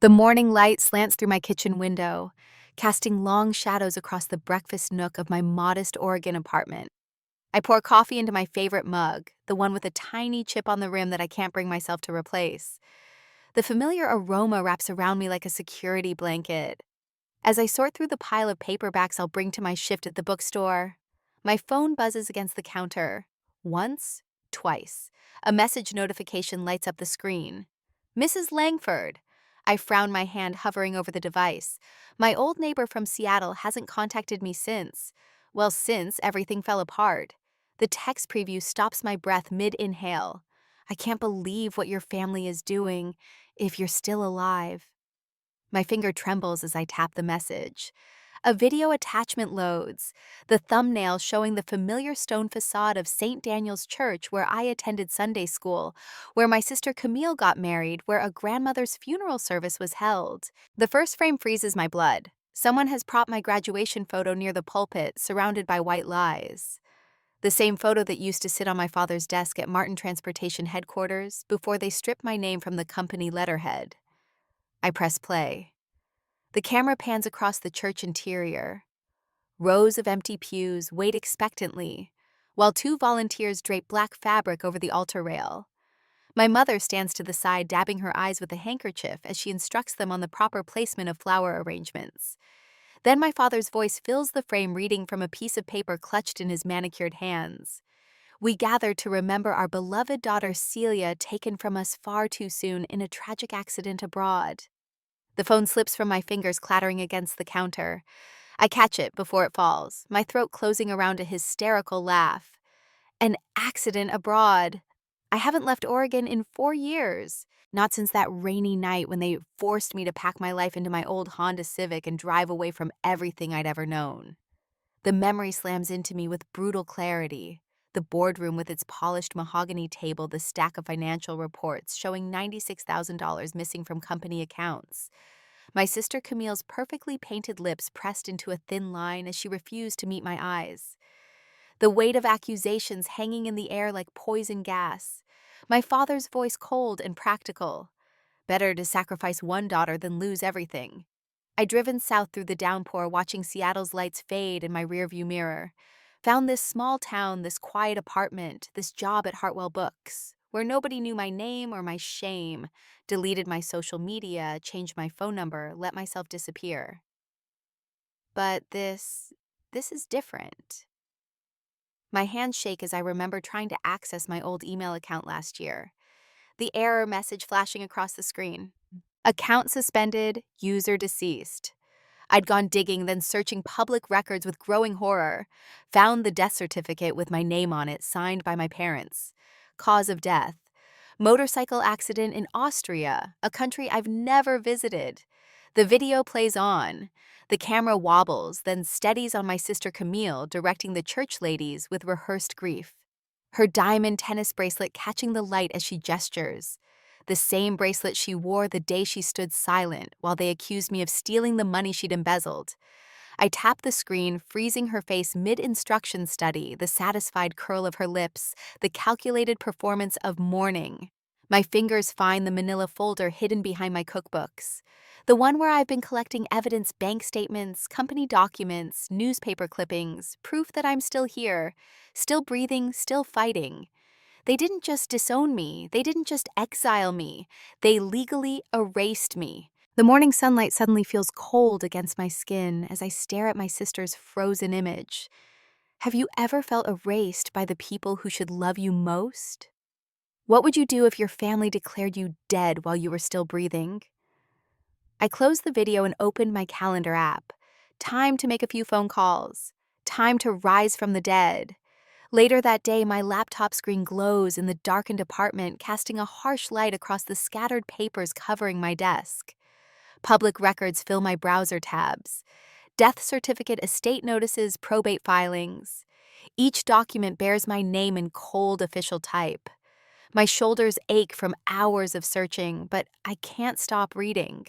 The morning light slants through my kitchen window, casting long shadows across the breakfast nook of my modest Oregon apartment. I pour coffee into my favorite mug, the one with a tiny chip on the rim that I can't bring myself to replace. The familiar aroma wraps around me like a security blanket. As I sort through the pile of paperbacks I'll bring to my shift at the bookstore, my phone buzzes against the counter. Once, twice. A message notification lights up the screen. Mrs. Langford. I frown, my hand hovering over the device. My old neighbor from Seattle hasn't contacted me since. Well, since everything fell apart. The text preview stops my breath mid-inhale. I can't believe what your family is doing, if you're still alive. My finger trembles as I tap the message. A video attachment loads, the thumbnail showing the familiar stone facade of St. Daniel's Church where I attended Sunday school, where my sister Camille got married, where a grandmother's funeral service was held. The first frame freezes my blood. Someone has propped my graduation photo near the pulpit, surrounded by white lies. The same photo that used to sit on my father's desk at Martin Transportation headquarters before they stripped my name from the company letterhead. I press play. The camera pans across the church interior. Rows of empty pews wait expectantly, while two volunteers drape black fabric over the altar rail. My mother stands to the side, dabbing her eyes with a handkerchief as she instructs them on the proper placement of flower arrangements. Then my father's voice fills the frame, reading from a piece of paper clutched in his manicured hands. We gather to remember our beloved daughter Celia, taken from us far too soon in a tragic accident abroad. The phone slips from my fingers, clattering against the counter. I catch it before it falls, my throat closing around a hysterical laugh. An accident abroad. I haven't left Oregon in 4 years. Not since that rainy night when they forced me to pack my life into my old Honda Civic and drive away from everything I'd ever known. The memory slams into me with brutal clarity. The boardroom with its polished mahogany table, the stack of financial reports showing $96,000 missing from company accounts. My sister Camille's perfectly painted lips pressed into a thin line as she refused to meet my eyes. The weight of accusations hanging in the air like poison gas. My father's voice cold and practical. Better to sacrifice one daughter than lose everything. I'd driven south through the downpour, watching Seattle's lights fade in my rearview mirror. Found this small town, this quiet apartment, this job at Hartwell Books, where nobody knew my name or my shame. Deleted my social media, changed my phone number, let myself disappear. But this is different. My hands shake as I remember trying to access my old email account last year. The error message flashing across the screen. Account suspended, user deceased. I'd gone digging, then searching public records with growing horror. Found the death certificate with my name on it, signed by my parents. Cause of death: motorcycle accident in Austria, a country I've never visited. The video plays on. The camera wobbles, then steadies on my sister Camille, directing the church ladies with rehearsed grief. Her diamond tennis bracelet catching the light as she gestures. The same bracelet she wore the day she stood silent while they accused me of stealing the money she'd embezzled. I tap the screen, freezing her face mid-instruction study, the satisfied curl of her lips, the calculated performance of mourning. My fingers find the manila folder hidden behind my cookbooks. The one where I've been collecting evidence: bank statements, company documents, newspaper clippings, proof that I'm still here, still breathing, still fighting. They didn't just disown me, they didn't just exile me, they legally erased me. The morning sunlight suddenly feels cold against my skin as I stare at my sister's frozen image. Have you ever felt erased by the people who should love you most? What would you do if your family declared you dead while you were still breathing? I closed the video and opened my calendar app. Time to make a few phone calls. Time to rise from the dead. Later that day, my laptop screen glows in the darkened apartment, casting a harsh light across the scattered papers covering my desk. Public records fill my browser tabs. Death certificate, estate notices, probate filings. Each document bears my name in cold official type. My shoulders ache from hours of searching, but I can't stop reading.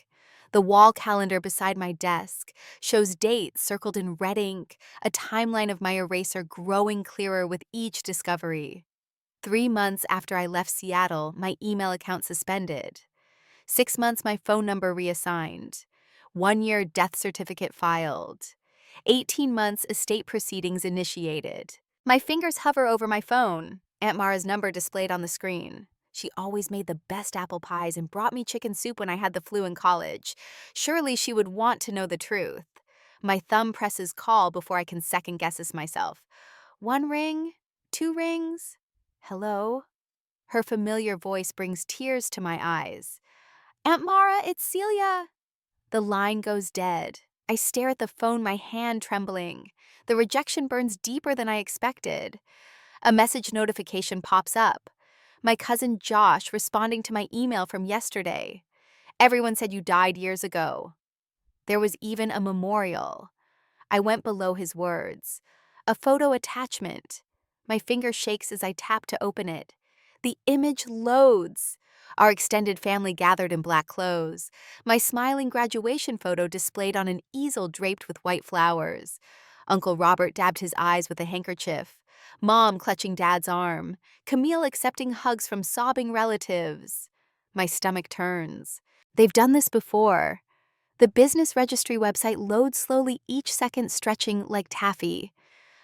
The wall calendar beside my desk shows dates circled in red ink, a timeline of my eraser growing clearer with each discovery. 3 months after I left Seattle, my email account suspended. 6 months, my phone number reassigned. 1 year, death certificate filed. 18 months, estate proceedings initiated. My fingers hover over my phone. Aunt Mara's number displayed on the screen. She always made the best apple pies and brought me chicken soup when I had the flu in college. Surely she would want to know the truth. My thumb presses call before I can second guess this myself. 1 ring? 2 rings? Hello? Her familiar voice brings tears to my eyes. Aunt Mara, it's Celia. The line goes dead. I stare at the phone, my hand trembling. The rejection burns deeper than I expected. A message notification pops up. My cousin Josh responding to my email from yesterday. Everyone said you died years ago. There was even a memorial. I went below his words. A photo attachment. My finger shakes as I tap to open it. The image loads. Our extended family gathered in black clothes. My smiling graduation photo displayed on an easel draped with white flowers. Uncle Robert dabbed his eyes with a handkerchief. Mom clutching Dad's arm. Camille accepting hugs from sobbing relatives. My stomach turns. They've done this before. The business registry website loads slowly, each second stretching like taffy.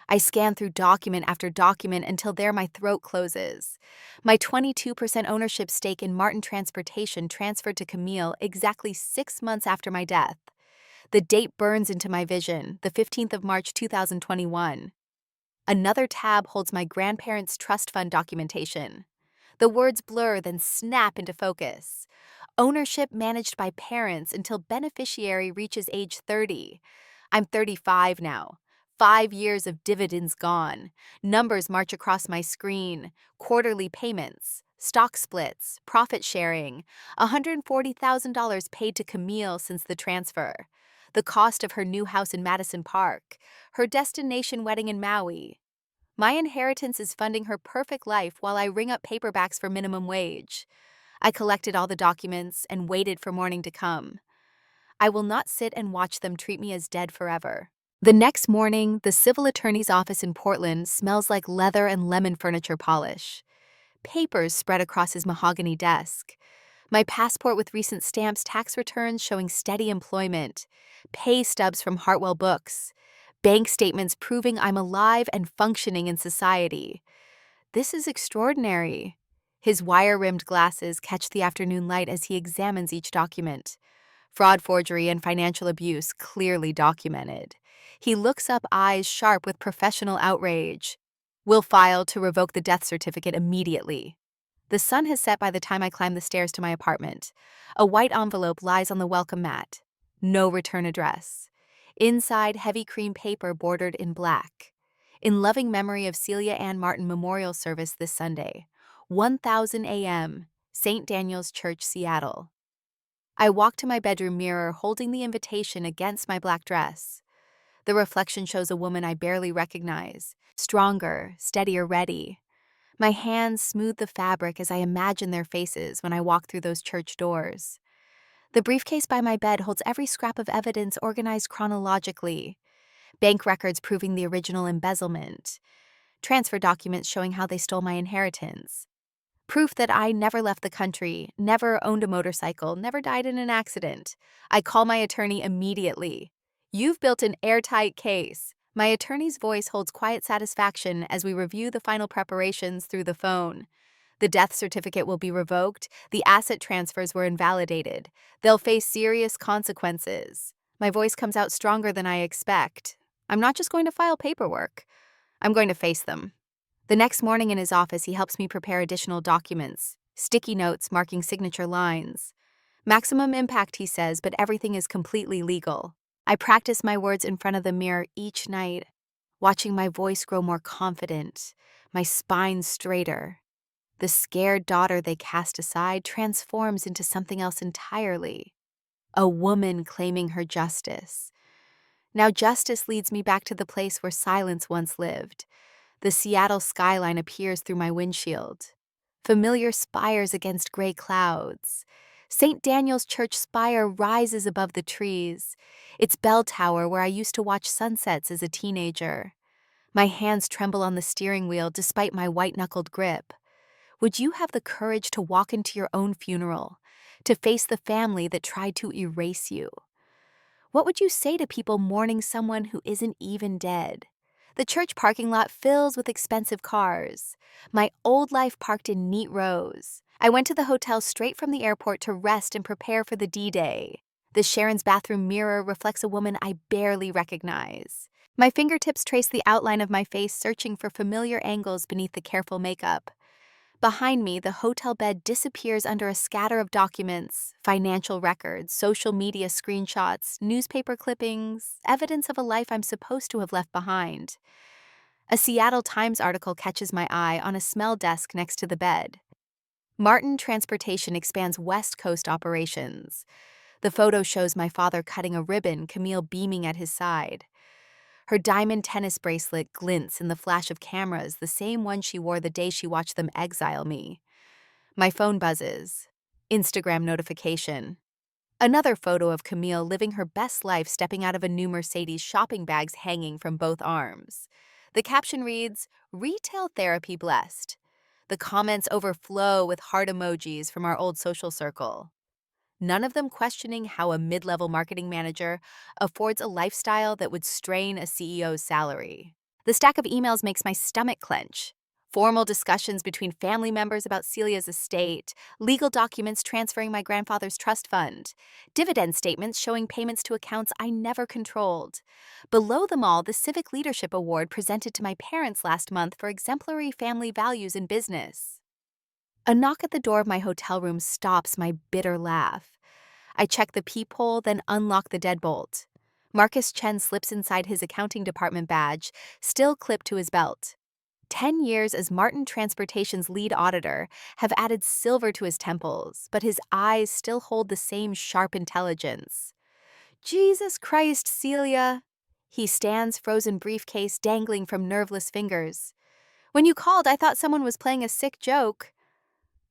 I scan through document after document until there my throat closes. My 22% ownership stake in Martin Transportation transferred to Camille exactly 6 months after my death. The date burns into my vision, the 15th of March 2021. Another tab holds my grandparents' trust fund documentation. The words blur, then snap into focus. Ownership managed by parents until beneficiary reaches age 30. I'm 35 now. 5 years of dividends gone. Numbers march across my screen. Quarterly payments, stock splits, profit sharing. $140,000 paid to Camille since the transfer. The cost of her new house in Madison Park. Her destination wedding in Maui. My inheritance is funding her perfect life while I ring up paperbacks for minimum wage. I collected all the documents and waited for morning to come. I will not sit and watch them treat me as dead forever. The next morning, the civil attorney's office in Portland smells like leather and lemon furniture polish. Papers spread across his mahogany desk. My passport with recent stamps, tax returns showing steady employment, pay stubs from Hartwell Books, bank statements proving I'm alive and functioning in society. This is extraordinary. His wire-rimmed glasses catch the afternoon light as he examines each document. Fraud, forgery, and financial abuse clearly documented. He looks up, eyes sharp with professional outrage. Will file to revoke the death certificate immediately. The sun has set by the time I climb the stairs to my apartment. A white envelope lies on the welcome mat. No return address. Inside, heavy cream paper bordered in black. In loving memory of Celia Ann Martin Memorial Service this Sunday, 1000 a.m., St. Daniel's Church, Seattle. I walk to my bedroom mirror holding the invitation against my black dress. The reflection shows a woman I barely recognize, stronger, steadier, ready. My hands smooth the fabric as I imagine their faces when I walk through those church doors. The briefcase by my bed holds every scrap of evidence organized chronologically. Bank records proving the original embezzlement. Transfer documents showing how they stole my inheritance. Proof that I never left the country, never owned a motorcycle, never died in an accident. I call my attorney immediately. You've built an airtight case. My attorney's voice holds quiet satisfaction as we review the final preparations through the phone. The death certificate will be revoked. The asset transfers were invalidated. They'll face serious consequences. My voice comes out stronger than I expect. I'm not just going to file paperwork. I'm going to face them. The next morning in his office, he helps me prepare additional documents, sticky notes marking signature lines. Maximum impact, he says, but everything is completely legal. I practice my words in front of the mirror each night, watching my voice grow more confident, my spine straighter. The scared daughter they cast aside transforms into something else entirely. A woman claiming her justice. Now justice leads me back to the place where silence once lived. The Seattle skyline appears through my windshield. Familiar spires against gray clouds. St. Daniel's Church spire rises above the trees. Its bell tower where I used to watch sunsets as a teenager. My hands tremble on the steering wheel despite my white-knuckled grip. Would you have the courage to walk into your own funeral, to face the family that tried to erase you. What would you say to people mourning someone who isn't even dead? The church parking lot fills with expensive cars. My old life parked in neat rows. I went to the hotel straight from the airport to rest and prepare for the D-Day. The Sharon's bathroom mirror reflects a woman I barely recognize. My fingertips trace the outline of my face, searching for familiar angles beneath the careful makeup. Behind me, the hotel bed disappears under a scatter of documents, financial records, social media screenshots, newspaper clippings, evidence of a life I'm supposed to have left behind. A Seattle Times article catches my eye on a smell desk next to the bed. Martin Transportation expands West Coast operations. The photo shows my father cutting a ribbon, Camille beaming at his side. Her diamond tennis bracelet glints in the flash of cameras, the same one she wore the day she watched them exile me. My phone buzzes. Instagram notification. Another photo of Camille living her best life, stepping out of a new Mercedes, shopping bags hanging from both arms. The caption reads, "Retail therapy blessed." The comments overflow with heart emojis from our old social circle. None of them questioning how a mid-level marketing manager affords a lifestyle that would strain a CEO's salary. The stack of emails makes my stomach clench. Formal discussions between family members about Celia's estate, legal documents transferring my grandfather's trust fund, dividend statements showing payments to accounts I never controlled. Below them all, the Civic Leadership Award presented to my parents last month for exemplary family values in business. A knock at the door of my hotel room stops my bitter laugh. I check the peephole, then unlock the deadbolt. Marcus Chen slips inside his accounting department badge, still clipped to his belt. 10 years as Martin Transportation's lead auditor have added silver to his temples, but his eyes still hold the same sharp intelligence. Jesus Christ, Celia! He stands, frozen briefcase dangling from nerveless fingers. When you called, I thought someone was playing a sick joke.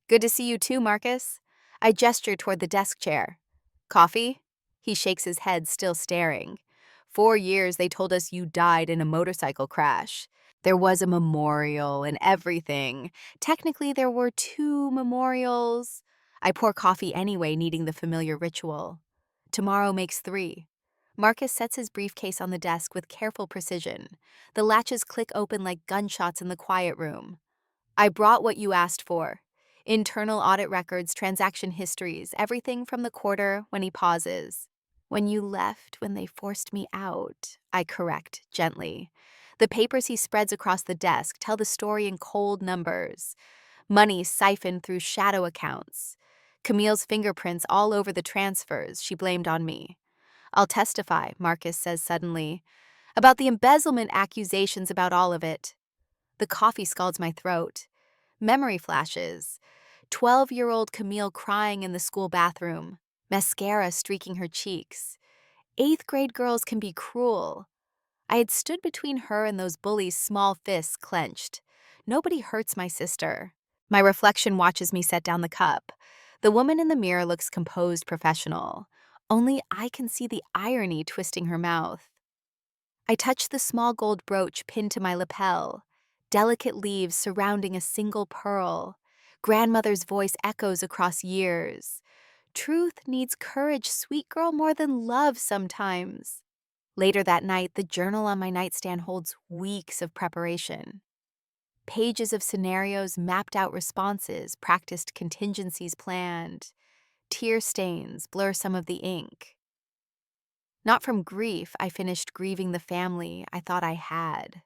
Good to see you too, Marcus. I gesture toward the desk chair. Coffee? He shakes his head, still staring. 4 years they told us you died in a motorcycle crash. There was a memorial and everything. Technically, there were 2 memorials. I pour coffee anyway, needing the familiar ritual. Tomorrow makes 3. Marcus sets his briefcase on the desk with careful precision. The latches click open like gunshots in the quiet room. I brought what you asked for. Internal audit records, transaction histories, everything from the quarter. When he pauses. When you left, when they forced me out, I correct gently. The papers he spreads across the desk tell the story in cold numbers. Money siphoned through shadow accounts. Camille's fingerprints all over the transfers she blamed on me. I'll testify, Marcus says suddenly, about the embezzlement accusations, about all of it. The coffee scalds my throat. Memory flashes. 12-year-old Camille crying in the school bathroom, mascara streaking her cheeks. 8th-grade girls can be cruel. I had stood between her and those bullies, small fists clenched. Nobody hurts my sister. My reflection watches me set down the cup. The woman in the mirror looks composed, professional. Only I can see the irony twisting her mouth. I touch the small gold brooch pinned to my lapel. Delicate leaves surrounding a single pearl. Grandmother's voice echoes across years. Truth needs courage, sweet girl, more than love sometimes. Later that night, the journal on my nightstand holds weeks of preparation. Pages of scenarios, mapped out responses, practiced contingencies planned. Tear stains blur some of the ink. Not from grief, I finished grieving the family I thought I had.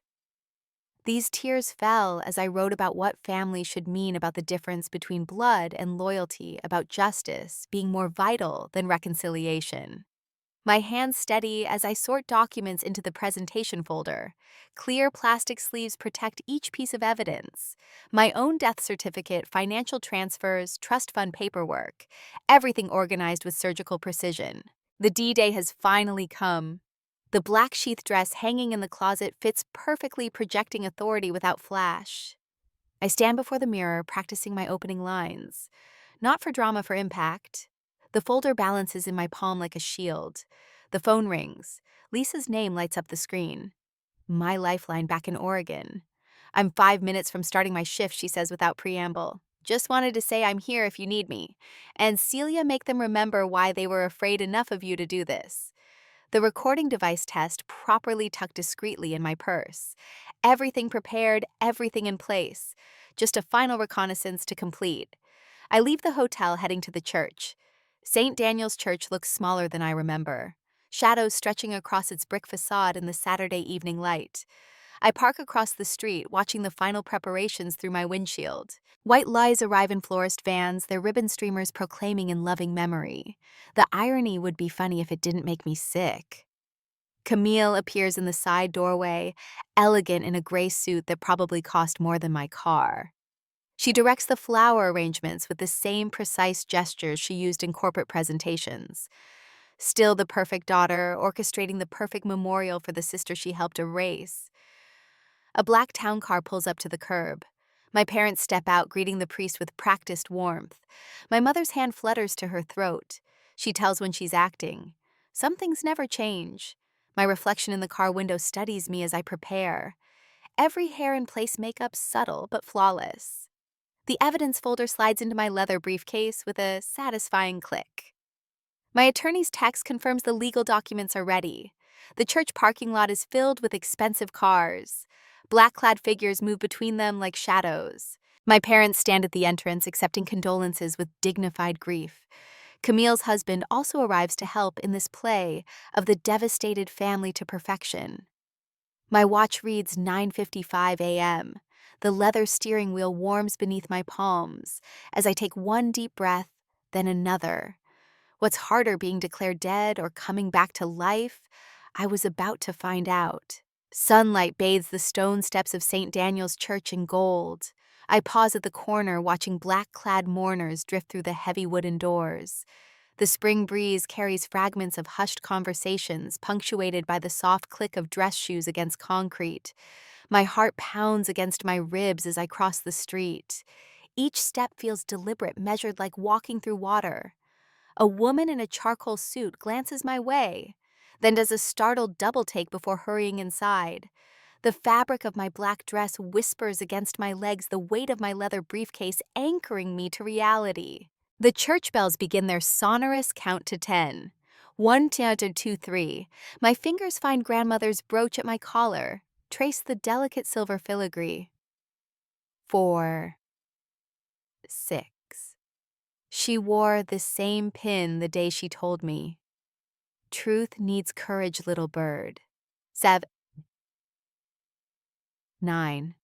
These tears fell as I wrote about what family should mean, about the difference between blood and loyalty, about justice being more vital than reconciliation. My hands steady as I sort documents into the presentation folder. Clear plastic sleeves protect each piece of evidence. My own death certificate, financial transfers, trust fund paperwork, everything organized with surgical precision. The D-Day has finally come. The black sheath dress hanging in the closet fits perfectly, projecting authority without flash. I stand before the mirror, practicing my opening lines. Not for drama, for impact. The folder balances in my palm like a shield. The phone rings. Lisa's name lights up the screen. My lifeline back in Oregon. I'm 5 minutes from starting my shift, she says without preamble. Just wanted to say I'm here if you need me. And Celia, make them remember why they were afraid enough of you to do this. The recording device test properly tucked discreetly in my purse. Everything prepared, everything in place. Just a final reconnaissance to complete. I leave the hotel heading to the church. St. Daniel's Church looks smaller than I remember, shadows stretching across its brick facade in the Saturday evening light. I park across the street, watching the final preparations through my windshield. White lies arrive in florist vans, their ribbon streamers proclaiming in loving memory. The irony would be funny if it didn't make me sick. Camille appears in the side doorway, elegant in a gray suit that probably cost more than my car. She directs the flower arrangements with the same precise gestures she used in corporate presentations. Still the perfect daughter, orchestrating the perfect memorial for the sister she helped erase. A black town car pulls up to the curb. My parents step out, greeting the priest with practiced warmth. My mother's hand flutters to her throat. She tells when she's acting. Some things never change. My reflection in the car window studies me as I prepare. Every hair in place, makeup subtle but flawless. The evidence folder slides into my leather briefcase with a satisfying click. My attorney's text confirms the legal documents are ready. The church parking lot is filled with expensive cars. Black-clad figures move between them like shadows. My parents stand at the entrance, accepting condolences with dignified grief. Camille's husband also arrives to help in this play of the devastated family to perfection. My watch reads 9:55 a.m. The leather steering wheel warms beneath my palms as I take one deep breath, then another. What's harder, being declared dead or coming back to life? I was about to find out. Sunlight bathes the stone steps of St. Daniel's Church in gold. I pause at the corner, watching black-clad mourners drift through the heavy wooden doors. The spring breeze carries fragments of hushed conversations, punctuated by the soft click of dress shoes against concrete. My heart pounds against my ribs as I cross the street. Each step feels deliberate, measured like walking through water. A woman in a charcoal suit glances my way, then does a startled double-take before hurrying inside. The fabric of my black dress whispers against my legs, the weight of my leather briefcase anchoring me to reality. The church bells begin their sonorous count to 10. 1, 2, 3. My fingers find grandmother's brooch at my collar, trace the delicate silver filigree. 4, 6. She wore the same pin the day she told me. Truth needs courage, little bird. 7, 9,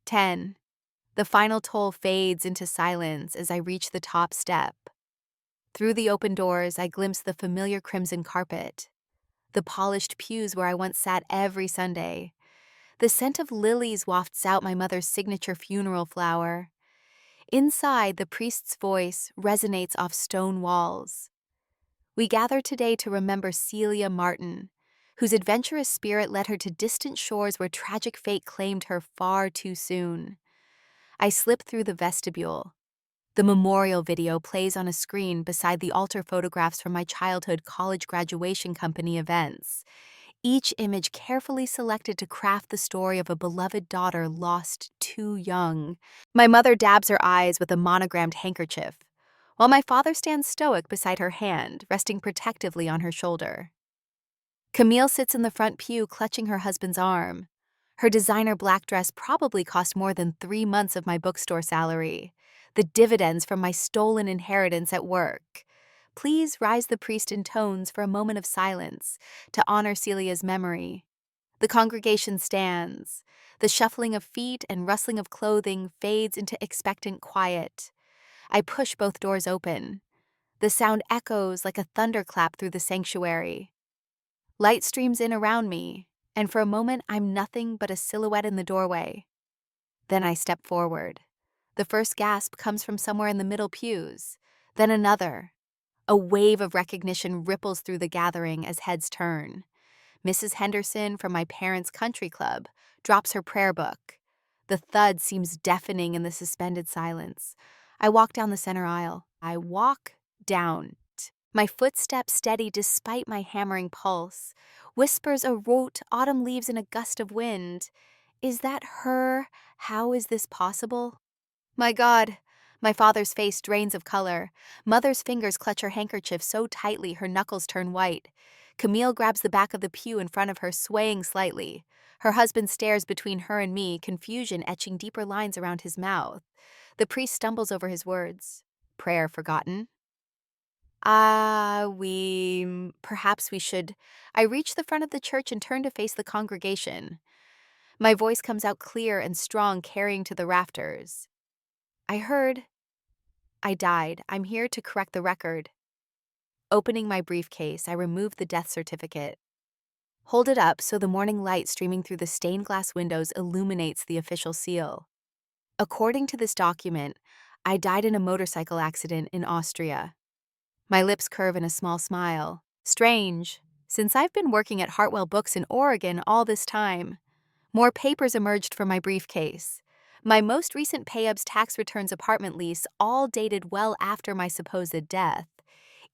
10. The final toll fades into silence as I reach the top step. Through the open doors, I glimpse the familiar crimson carpet, the polished pews where I once sat every Sunday. The scent of lilies wafts out my mother's signature funeral flower. Inside, the priest's voice resonates off stone walls. We gather today to remember Celia Martin, whose adventurous spirit led her to distant shores where tragic fate claimed her far too soon. I slip through the vestibule. The memorial video plays on a screen beside the altar photographs from my childhood college graduation company events, each image carefully selected to craft the story of a beloved daughter lost too young. My mother dabs her eyes with a monogrammed handkerchief, while my father stands stoic beside her hand, resting protectively on her shoulder. Camille sits in the front pew, clutching her husband's arm. Her designer black dress probably cost more than 3 months of my bookstore salary, the dividends from my stolen inheritance at work. Please rise, the priest intones for a moment of silence to honor Celia's memory. The congregation stands. The shuffling of feet and rustling of clothing fades into expectant quiet. I push both doors open. The sound echoes like a thunderclap through the sanctuary. Light streams in around me, and for a moment I'm nothing but a silhouette in the doorway. Then I step forward. The first gasp comes from somewhere in the middle pews, then another. A wave of recognition ripples through the gathering as heads turn. Mrs. Henderson from my parents' country club drops her prayer book. The thud seems deafening in the suspended silence. I walk down the center aisle. I walk down. My footsteps steady despite my hammering pulse. Whispers a rote autumn leaves in a gust of wind. Is that her? How is this possible? My God, My father's face drains of color. Mother's fingers clutch her handkerchief so tightly her knuckles turn white. Camille grabs the back of the pew in front of her, swaying slightly. Her husband stares between her and me, confusion etching deeper lines around his mouth. The priest stumbles over his words. Prayer forgotten? Perhaps we should. I reach the front of the church and turn to face the congregation. My voice comes out clear and strong, carrying to the rafters. I heard. I died. I'm here to correct the record. Opening my briefcase, I remove the death certificate. Hold it up so the morning light streaming through the stained glass windows illuminates the official seal. According to this document, I died in a motorcycle accident in Austria. My lips curve in a small smile. Strange, since I've been working at Hartwell Books in Oregon all this time. More papers emerged from my briefcase. My most recent payups tax returns apartment lease, all dated well after my supposed death.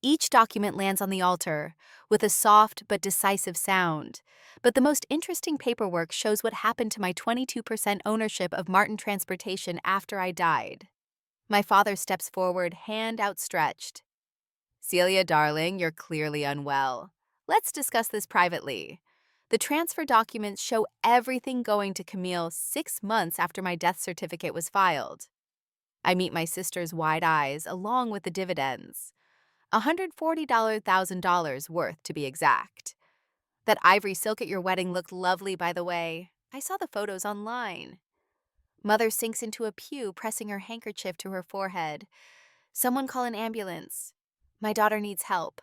Each document lands on the altar, with a soft but decisive sound. But the most interesting paperwork shows what happened to my 22% ownership of Martin Transportation after I died. My father steps forward, hand outstretched. Celia, darling, you're clearly unwell. Let's discuss this privately. The transfer documents show everything going to Camille 6 months after my death certificate was filed. I meet my sister's wide eyes, along with the dividends. $140,000 worth, to be exact. That ivory silk at your wedding looked lovely, by the way. I saw the photos online. Mother sinks into a pew, pressing her handkerchief to her forehead. Someone call an ambulance. My daughter needs help.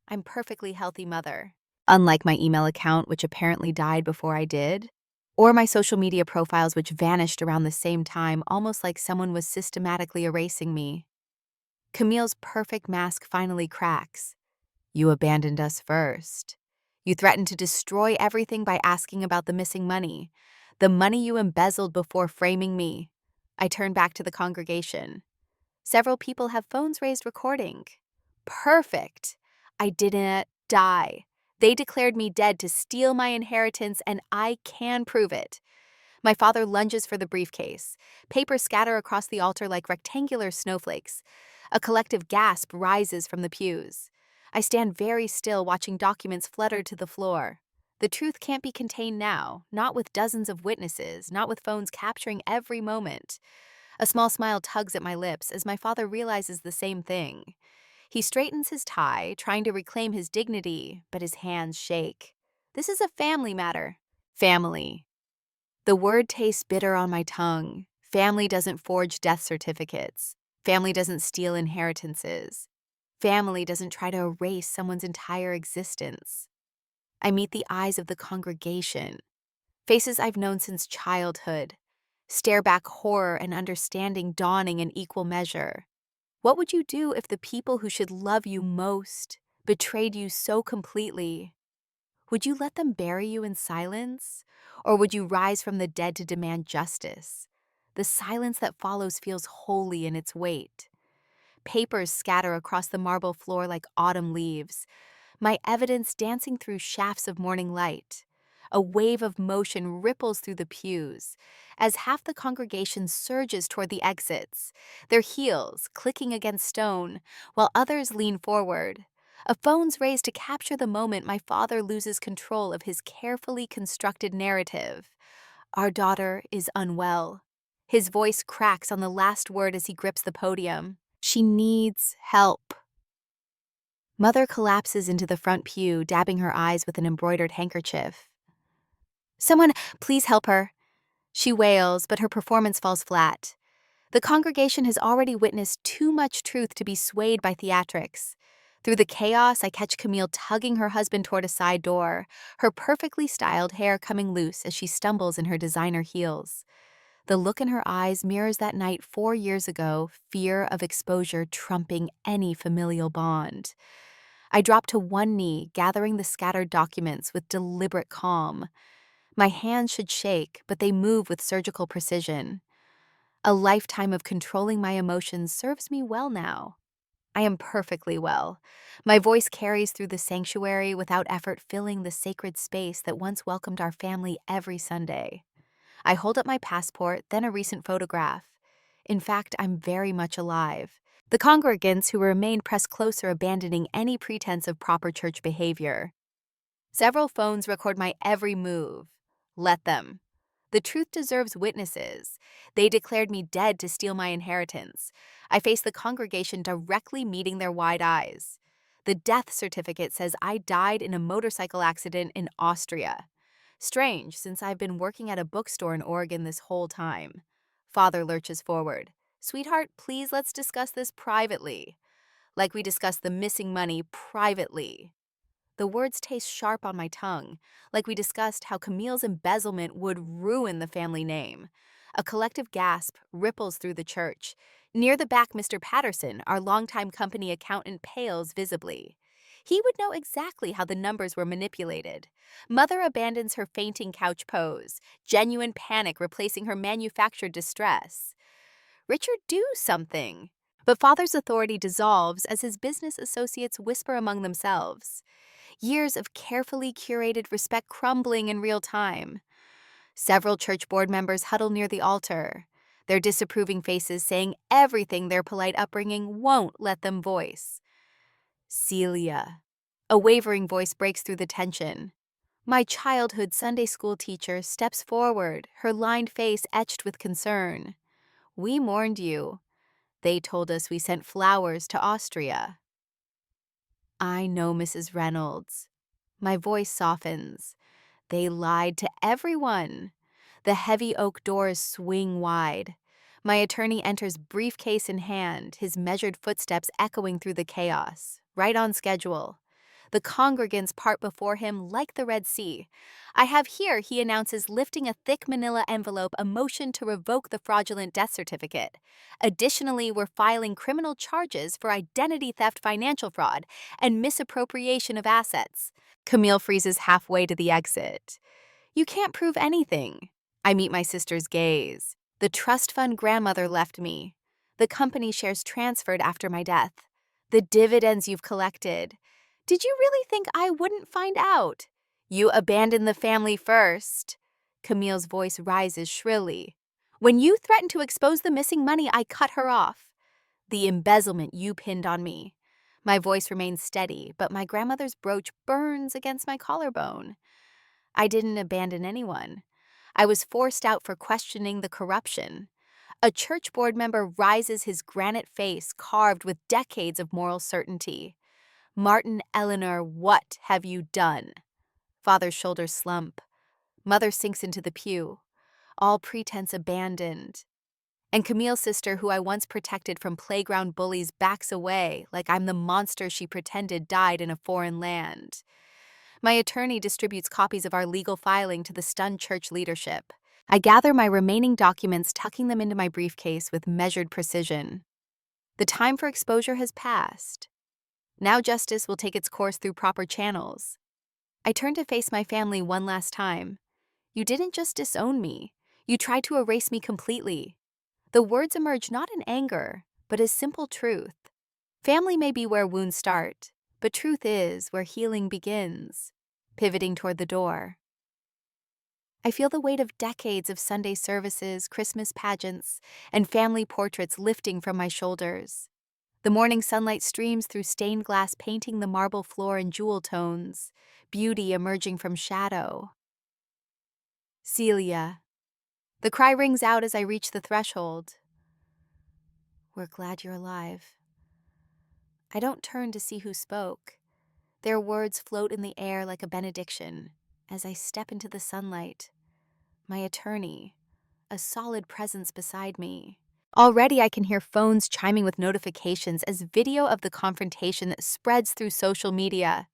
I'm perfectly healthy, mother. Unlike my email account, which apparently died before I did, or my social media profiles, which vanished around the same time, almost like someone was systematically erasing me. Camille's perfect mask finally cracks. You abandoned us first. You threatened to destroy everything by asking about the missing money. The money you embezzled before framing me. I turn back to the congregation. Several people have phones raised recording. Perfect. I didn't die. They declared me dead to steal my inheritance, and I can prove it. My father lunges for the briefcase. Papers scatter across the altar like rectangular snowflakes. A collective gasp rises from the pews. I stand very still, watching documents flutter to the floor. The truth can't be contained now, not with dozens of witnesses, not with phones capturing every moment. A small smile tugs at my lips as my father realizes the same thing. He straightens his tie, trying to reclaim his dignity, but his hands shake. This is a family matter. Family. The word tastes bitter on my tongue. Family doesn't forge death certificates. Family doesn't steal inheritances. Family doesn't try to erase someone's entire existence. I meet the eyes of the congregation, faces I've known since childhood. Stare back, horror and understanding dawning in equal measure. What would you do if the people who should love you most betrayed you so completely? Would you let them bury you in silence? Or would you rise from the dead to demand justice? The silence that follows feels holy in its weight. Papers scatter across the marble floor like autumn leaves, my evidence dancing through shafts of morning light. A wave of motion ripples through the pews as half the congregation surges toward the exits, their heels clicking against stone, while others lean forward. A phone's raised to capture the moment my father loses control of his carefully constructed narrative. Our daughter is unwell. His voice cracks on the last word as he grips the podium. She needs help. Mother collapses into the front pew, dabbing her eyes with an embroidered handkerchief. Someone, please help her. She wails, but her performance falls flat. The congregation has already witnessed too much truth to be swayed by theatrics. Through the chaos, I catch Camille tugging her husband toward a side door, her perfectly styled hair coming loose as she stumbles in her designer heels. The look in her eyes mirrors that night 4 years ago, fear of exposure trumping any familial bond. I drop to one knee, gathering the scattered documents with deliberate calm. My hands should shake, but they move with surgical precision. A lifetime of controlling my emotions serves me well now. I am perfectly well. My voice carries through the sanctuary without effort, filling the sacred space that once welcomed our family every Sunday. I hold up my passport, then a recent photograph. In fact, I'm very much alive. The congregants who remained pressed closer, abandoning any pretense of proper church behavior. Several phones record my every move. Let them. The truth deserves witnesses. They declared me dead to steal my inheritance. I face the congregation directly, meeting their wide eyes. The death certificate says I died in a motorcycle accident in Austria. Strange, since I've been working at a bookstore in Oregon this whole time. Father lurches forward. Sweetheart, please let's discuss this privately. Like we discussed the missing money privately. The words taste sharp on my tongue, like we discussed how Camille's embezzlement would ruin the family name. A collective gasp ripples through the church. Near the back, Mr. Patterson, our longtime company accountant, pales visibly. He would know exactly how the numbers were manipulated. Mother abandons her fainting couch pose, genuine panic replacing her manufactured distress. Richard, do something. But Father's authority dissolves as his business associates whisper among themselves. Years of carefully curated respect crumbling in real time. Several church board members huddle near the altar, their disapproving faces saying everything their polite upbringing won't let them voice. Celia. A wavering voice breaks through the tension. My childhood Sunday school teacher steps forward, her lined face etched with concern. We mourned you. They told us we sent flowers to Austria. I know, Mrs. Reynolds. My voice softens. They lied to everyone. The heavy oak doors swing wide. My attorney enters, briefcase in hand, his measured footsteps echoing through the chaos. Right on schedule. The congregants part before him like the Red Sea. I have here, he announces, lifting a thick manila envelope, a motion to revoke the fraudulent death certificate. Additionally, we're filing criminal charges for identity theft, financial fraud, and misappropriation of assets. Camille freezes halfway to the exit. You can't prove anything. I meet my sister's gaze. The trust fund grandmother left me. The company shares transferred after my death. The dividends you've collected. Did you really think I wouldn't find out? You abandoned the family first. Camille's voice rises shrilly. When you threatened to expose the missing money, I cut her off. The embezzlement you pinned on me. My voice remains steady, but my grandmother's brooch burns against my collarbone. I didn't abandon anyone. I was forced out for questioning the corruption. A church board member rises, his granite face carved with decades of moral certainty. Martin Eleanor, what have you done? Father's shoulders slump. Mother sinks into the pew. All pretense abandoned. And Camille's sister, who I once protected from playground bullies, backs away like I'm the monster she pretended died in a foreign land. My attorney distributes copies of our legal filing to the stunned church leadership. I gather my remaining documents, tucking them into my briefcase with measured precision. The time for exposure has passed. Now justice will take its course through proper channels. I turn to face my family one last time. You didn't just disown me. You tried to erase me completely. The words emerge not in anger, but as simple truth. Family may be where wounds start, but truth is where healing begins. Pivoting toward the door. I feel the weight of decades of Sunday services, Christmas pageants, and family portraits lifting from my shoulders. The morning sunlight streams through stained glass, painting the marble floor in jewel tones, beauty emerging from shadow. Celia. The cry rings out as I reach the threshold. We're glad you're alive. I don't turn to see who spoke. Their words float in the air like a benediction as I step into the sunlight. My attorney, a solid presence beside me. Already I can hear phones chiming with notifications as video of the confrontation spreads through social media,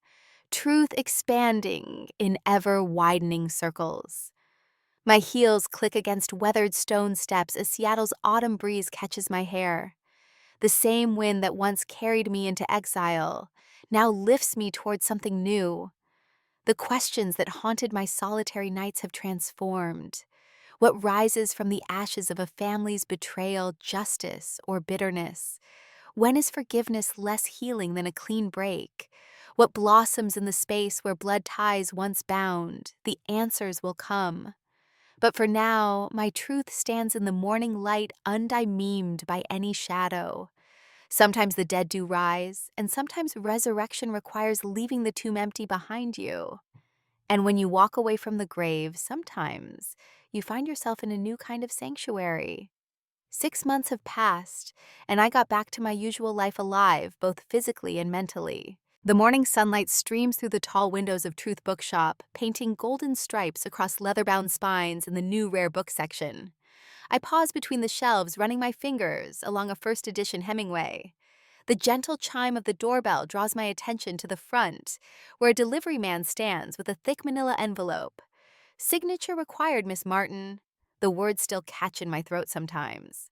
truth expanding in ever-widening circles. My heels click against weathered stone steps as Seattle's autumn breeze catches my hair. The same wind that once carried me into exile now lifts me towards something new. The questions that haunted my solitary nights have transformed. What rises from the ashes of a family's betrayal, justice, or bitterness? When is forgiveness less healing than a clean break? What blossoms in the space where blood ties once bound? The answers will come. But for now, my truth stands in the morning light undimemed by any shadow. Sometimes the dead do rise, and sometimes resurrection requires leaving the tomb empty behind you. And when you walk away from the grave, sometimes you find yourself in a new kind of sanctuary. 6 months have passed, and I got back to my usual life alive, both physically and mentally. The morning sunlight streams through the tall windows of Truth Bookshop, painting golden stripes across leather-bound spines in the new rare book section. I pause between the shelves, running my fingers along a first edition Hemingway. The gentle chime of the doorbell draws my attention to the front, where a delivery man stands with a thick manila envelope. "Signature required, Miss Martin." The words still catch in my throat sometimes.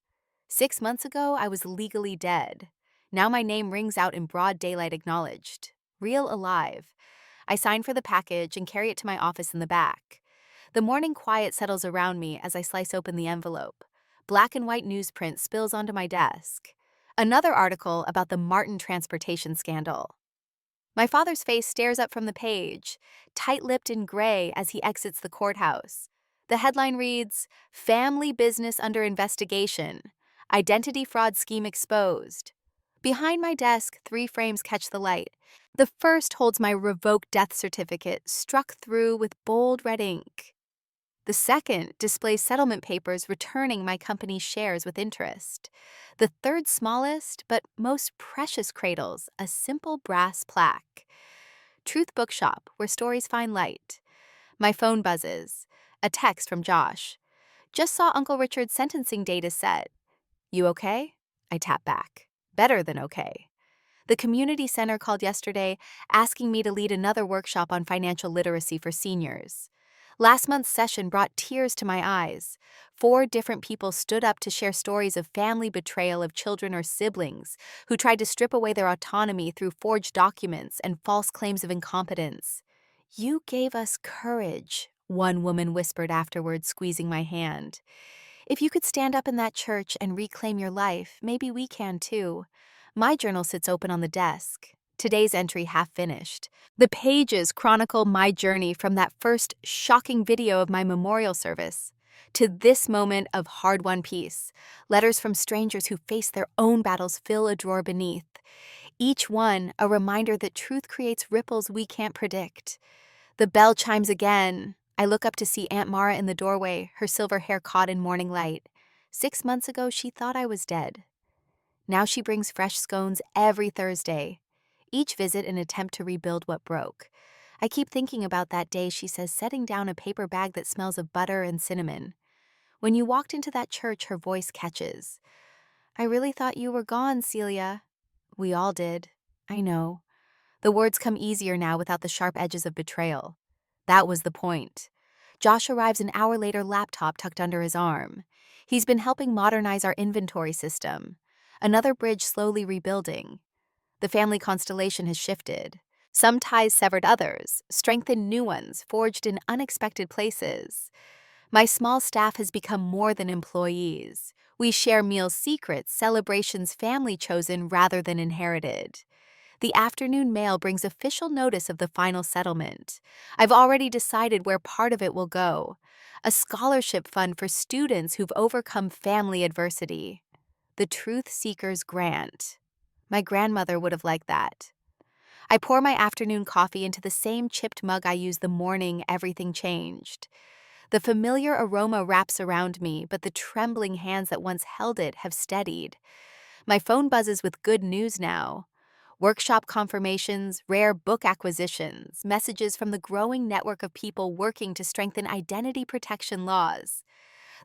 6 months ago, I was legally dead. Now my name rings out in broad daylight acknowledged. Real alive. I sign for the package and carry it to my office in the back. The morning quiet settles around me as I slice open the envelope. Black and white newsprint spills onto my desk. Another article about the Martin transportation scandal. My father's face stares up from the page, tight-lipped and gray as he exits the courthouse. The headline reads, "Family Business Under Investigation. Identity Fraud Scheme Exposed." Behind my desk, 3 frames catch the light. The first holds my revoked death certificate, struck through with bold red ink. The second displays settlement papers returning my company's shares with interest. The third smallest, but most precious cradles, a simple brass plaque. Truth Bookshop, where stories find light. My phone buzzes. A text from Josh. "Just saw Uncle Richard's sentencing date is set. You okay?" I tap back. Better than okay. The community center called yesterday, asking me to lead another workshop on financial literacy for seniors. Last month's session brought tears to my eyes. 4 different people stood up to share stories of family betrayal of children or siblings who tried to strip away their autonomy through forged documents and false claims of incompetence. "You gave us courage," one woman whispered afterwards, squeezing my hand. "If you could stand up in that church and reclaim your life, maybe we can too." My journal sits open on the desk, today's entry half finished. The pages chronicle my journey from that first shocking video of my memorial service to this moment of hard-won peace. Letters from strangers who face their own battles fill a drawer beneath. Each one a reminder that truth creates ripples we can't predict. The bell chimes again. I look up to see Aunt Mara in the doorway, her silver hair caught in morning light. 6 months ago, she thought I was dead. Now she brings fresh scones every Thursday. Each visit an attempt to rebuild what broke. I keep thinking about that day she says, setting down a paper bag that smells of butter and cinnamon. "When you walked into that church," her voice catches. "I really thought you were gone, Celia." We all did. I know. The words come easier now without the sharp edges of betrayal. That was the point. Josh arrives an hour later, laptop tucked under his arm. He's been helping modernize our inventory system. Another bridge slowly rebuilding. The family constellation has shifted. Some ties severed others, strengthened new ones, forged in unexpected places. My small staff has become more than employees. We share meal secrets, celebrations family chosen rather than inherited. The afternoon mail brings official notice of the final settlement. I've already decided where part of it will go. A scholarship fund for students who've overcome family adversity. The Truth Seekers Grant. My grandmother would have liked that. I pour my afternoon coffee into the same chipped mug I used the morning everything changed. The familiar aroma wraps around me, but the trembling hands that once held it have steadied. My phone buzzes with good news now. Workshop confirmations, rare book acquisitions, messages from the growing network of people working to strengthen identity protection laws.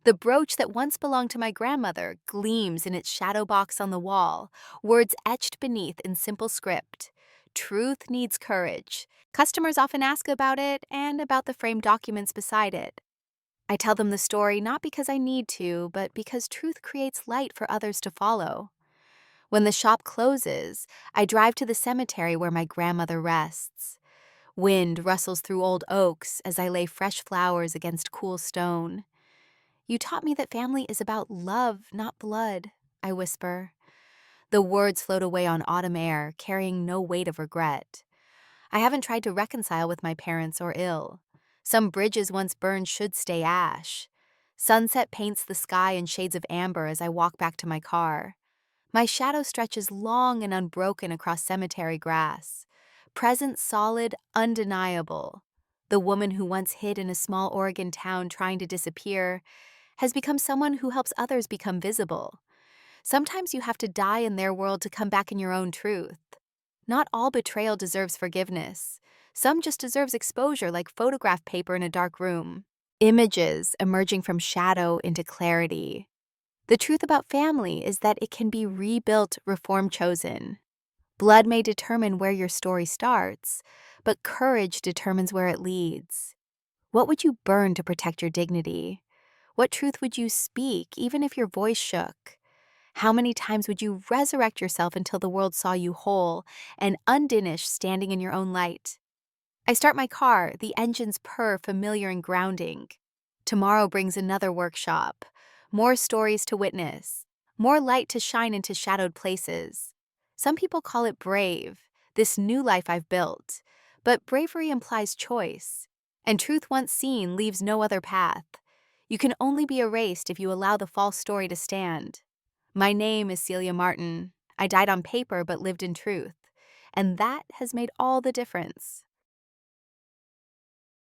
The brooch that once belonged to my grandmother gleams in its shadow box on the wall, words etched beneath in simple script. "Truth needs courage." Customers often ask about it and about the framed documents beside it. I tell them the story not because I need to, but because truth creates light for others to follow. When the shop closes, I drive to the cemetery where my grandmother rests. Wind rustles through old oaks as I lay fresh flowers against cool stone. "You taught me that family is about love, not blood," I whisper. The words float away on autumn air, carrying no weight of regret. I haven't tried to reconcile with my parents or ill. Some bridges once burned should stay ash. Sunset paints the sky in shades of amber as I walk back to my car. My shadow stretches long and unbroken across cemetery grass. Presence solid, undeniable. The woman who once hid in a small Oregon town trying to disappear has become someone who helps others become visible. Sometimes you have to die in their world to come back in your own truth. Not all betrayal deserves forgiveness. Some just deserves exposure like photograph paper in a dark room. Images emerging from shadow into clarity. The truth about family is that it can be rebuilt, reform chosen. Blood may determine where your story starts, but courage determines where it leads. What would you burn to protect your dignity? What truth would you speak, even if your voice shook? How many times would you resurrect yourself until the world saw you whole and undiminished, standing in your own light? I start my car, the engines purr, familiar and grounding. Tomorrow brings another workshop, more stories to witness, more light to shine into shadowed places. Some people call it brave, this new life I've built, but bravery implies choice, and truth once seen leaves no other path. You can only be erased if you allow the false story to stand. My name is Celia Martin. I died on paper but lived in truth, and that has made all the difference.